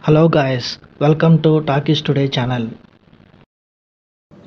Hello guys, welcome to talkies today channel.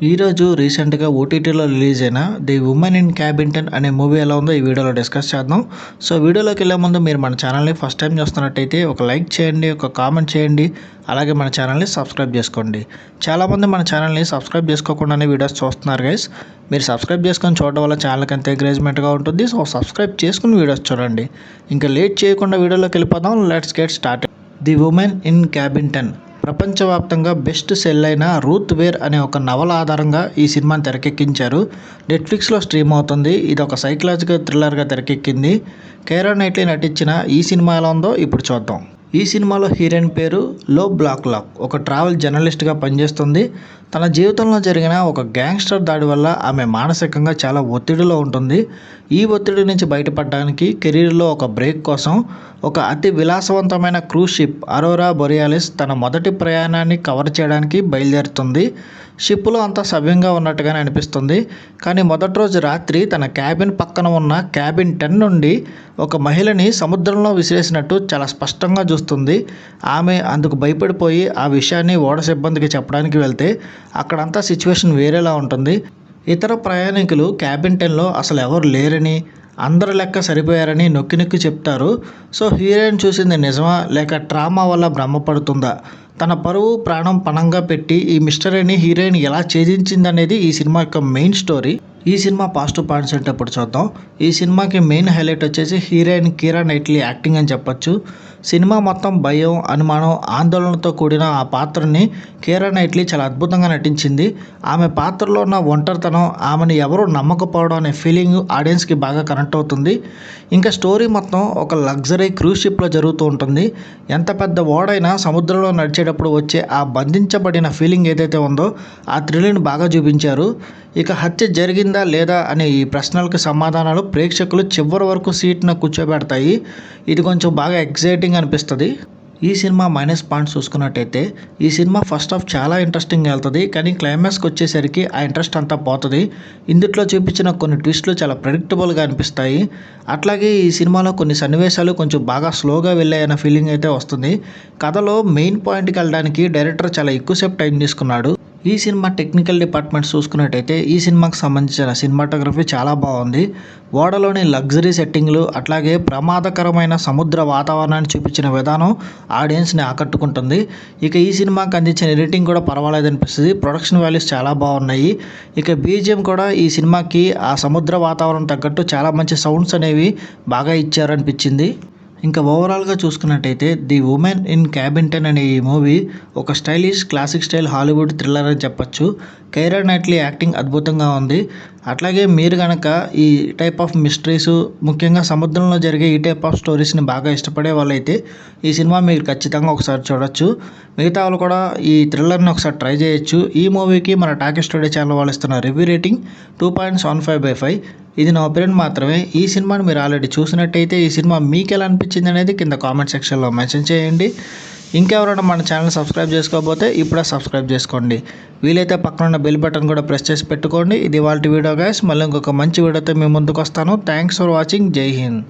ఈరోజు రీసెంట్గా ఓటీటీలో రిలీజ్ అయిన ది ఉమెన్ ఇన్ క్యాబింటన్ అనే మూవీ ఎలా ఉందో ఈ వీడియోలో డిస్కస్ చేద్దాం. సో వీడియోలోకి వెళ్ళే ముందు మీరు మన ఛానల్ని ఫస్ట్ టైం చూస్తున్నట్టయితే ఒక లైక్ చేయండి, ఒక కామెంట్ చేయండి, అలాగే మన ఛానల్ని సబ్స్క్రైబ్ చేసుకోండి. చాలామంది మన ఛానల్ని సబ్స్క్రైబ్ చేసుకోకుండానే వీడియోస్ చూస్తున్నారు గైస్. మీరు సబ్స్క్రైబ్ చేసుకొని చూడడం వల్ల ఛానల్కి అంత ఎంకరేజ్మెంట్గా ఉంటుంది. సో సబ్స్క్రైబ్ చేసుకుని వీడియోస్ చూడండి. ఇంకా లేట్ చేయకుండా వీడియోలోకి వెళ్ళిపోదాం. Let's get start. The women in cabin ten ప్రపంచవ్యాప్తంగా బెస్ట్ సెల్ అయిన రూత్ వేర్ అనే ఒక నవల ఆధారంగా ఈ సినిమాని తెరకెక్కించారు. నెట్ఫ్లిక్స్లో స్ట్రీమ్ అవుతుంది. ఇది ఒక సైకలాజికల్ థ్రిల్లర్గా తెరకెక్కింది. కైరా నైట్లీ నటించిన ఈ సినిమా ఎలా ఉందో ఇప్పుడు చూద్దాం. ఈ సినిమాలో హీరోయిన్ పేరు లో బ్లాక్లాక్. ఒక ట్రావెల్ జర్నలిస్ట్గా పనిచేస్తుంది. తన జీవితంలో జరిగిన ఒక గ్యాంగ్స్టర్ దాడి వల్ల ఆమె మానసికంగా చాలా ఒత్తిడిలో ఉంటుంది. ఈ ఒత్తిడి నుంచి బయటపడడానికి కెరీర్లో ఒక బ్రేక్ కోసం ఒక అతి విలాసవంతమైన క్రూజ్ షిప్ అరోరా బొరియాలిస్ తన మొదటి ప్రయాణాన్ని కవర్ చేయడానికి బయలుదేరుతుంది. షిప్లో అంతా సవ్యంగా ఉన్నట్టుగానే అనిపిస్తుంది. కానీ మొదటి రోజు రాత్రి తన క్యాబిన్ పక్కన ఉన్న క్యాబిన్ 10 నుండి ఒక మహిళని సముద్రంలో విసిరేసినట్టు చాలా స్పష్టంగా చూస్తుంది. ఆమె అందుకు భయపడిపోయి ఆ విషయాన్ని ఓడ సిబ్బందికి చెప్పడానికి వెళ్తే అక్కడంతా సిచ్యువేషన్ వేరేలా ఉంటుంది. ఇతర ప్రయాణికులు క్యాబిన్ 10లో అసలు ఎవరు లేరని, అందరు లెక్క సరిపోయారని నొక్కి నొక్కి చెప్తారు. సో హీరోయిన్ చూసింది నిజమా లేక ట్రామా వల్ల భ్రమపడుతుందా? తన పరువు ప్రాణం పణంగా పెట్టి ఈ మిస్టరీని హీరోయిన్ ఎలా ఛేదించిందనేది ఈ సినిమా యొక్క మెయిన్ స్టోరీ. ఈ సినిమా పాజిటివ్ పాయింట్స్ అంటే ఇప్పుడు చూద్దాం. ఈ సినిమాకి మెయిన్ హైలైట్ వచ్చేసి హీరోయిన్ కైరా నైట్లీ యాక్టింగ్ అని చెప్పొచ్చు. సినిమా మొత్తం భయం, అనుమానం, ఆందోళనతో కూడిన ఆ పాత్రని కైరా నైట్లీ చాలా అద్భుతంగా నటించింది. ఆమె పాత్రలో ఉన్న ఒంటరితనం, ఆమెను ఎవరూ నమ్మకపోవడం అనే ఫీలింగ్ ఆడియన్స్కి బాగా కనెక్ట్ అవుతుంది. ఇంకా స్టోరీ మొత్తం ఒక లగ్జరీ క్రూజ్ షిప్లో జరుగుతూ ఉంటుంది. ఎంత పెద్ద ఓడైనా సముద్రంలో నడిచేటప్పుడు వచ్చే ఆ బంధించబడిన ఫీలింగ్ ఏదైతే ఉందో ఆ థ్రిల్ని బాగా చూపించారు. ఇక హత్య జరిగిందా లేదా అనే ఈ ప్రశ్నలకు సమాధానాలు ప్రేక్షకులు చివరి వరకు సీట్ను కూర్చోబెడతాయి. ఇది కొంచెం బాగా ఎగ్జైటింగ్ అనిపిస్తుంది. ఈ సినిమా మైనస్ పాయింట్స్ చూసుకున్నట్టయితే ఈ సినిమా ఫస్ట్ హాఫ్ చాలా ఇంట్రెస్టింగ్ వెళ్తుంది, కానీ క్లైమాక్స్కి వచ్చేసరికి ఆ ఇంట్రెస్ట్ అంతా పోతుంది. ఇందులో చూపించిన కొన్ని ట్విస్టులు చాలా ప్రెడిక్టబుల్గా అనిపిస్తాయి. అట్లాగే ఈ సినిమాలో కొన్ని సన్నివేశాలు కొంచెం బాగా స్లోగా వెళ్ళాయన్న ఫీలింగ్ అయితే వస్తుంది. కథలో మెయిన్ పాయింట్కి వెళ్ళడానికి డైరెక్టర్ చాలా ఎక్కువసేపు టైం తీసుకున్నాడు. ఈ సినిమా టెక్నికల్ డిపార్ట్మెంట్స్ చూసుకున్నట్టయితే ఈ సినిమాకి సంబంధించిన సినిమాటోగ్రఫీ చాలా బాగుంది. ఓడలోని లగ్జరీ సెట్టింగ్లు, అట్లాగే ప్రమాదకరమైన సముద్ర వాతావరణాన్ని చూపించిన విధానం ఆడియన్స్ని ఆకట్టుకుంటుంది. ఇక ఈ సినిమాకి అందించిన ఎడిటింగ్ కూడా పర్వాలేదు అనిపిస్తుంది. ప్రొడక్షన్ వాల్యూస్ చాలా బాగున్నాయి. ఇక బీజిఎం కూడా ఈ సినిమాకి ఆ సముద్ర వాతావరణం తగ్గట్టు చాలా మంచి సౌండ్స్ అనేవి బాగా ఇచ్చారనిపించింది. ఇంకా ఓవరాల్గా చూసుకున్నట్టయితే ది ఉమెన్ ఇన్ క్యాబింటన్ అనే ఈ మూవీ ఒక stylish classic style Hollywood thriller అని చెప్పొచ్చు. కైరా నైట్లీ యాక్టింగ్ అద్భుతంగా ఉంది. అట్లాగే మీరు కనుక ఈ టైప్ ఆఫ్ మిస్టరీస్, ముఖ్యంగా సముద్రంలో జరిగే ఈ టైప్ ఆఫ్ స్టోరీస్ని బాగా ఇష్టపడే వాళ్ళైతే ఈ సినిమా మీరు ఖచ్చితంగా ఒకసారి చూడొచ్చు. మిగతా వాళ్ళు కూడా ఈ థ్రిల్లర్ని ఒకసారి ట్రై చేయొచ్చు. ఈ మూవీకి మన టాకీస్ టుడే ఛానల్ వాళ్ళు ఇస్తున్న రివ్యూ రేటింగ్ 2.75/5. ఇది నా ఒపీనియన్ మాత్రమే. ఈ సినిమాని మీరు ఆల్రెడీ చూసినట్టయితే ఈ సినిమా మీకు ఎలా అనిపించింది అనేది కింద కామెంట్ సెక్షన్లో మెన్షన్ చేయండి. ఇంకెవరైనా మన ఛానల్ సబ్స్క్రైబ్ చేసుకోకపోతే ఇప్పుడే సబ్స్క్రైబ్ చేసుకోండి. వీలైతే పక్కన ఉన్న బెల్ బటన్ కూడా ప్రెస్ చేసి పెట్టుకోండి. ఇది ఇవాల్టి వీడియో గైస్. మళ్ళీ ఇంకొక మంచి వీడియోతో మీ ముందుకు వస్తాను. Thanks for watching. జై హింద్.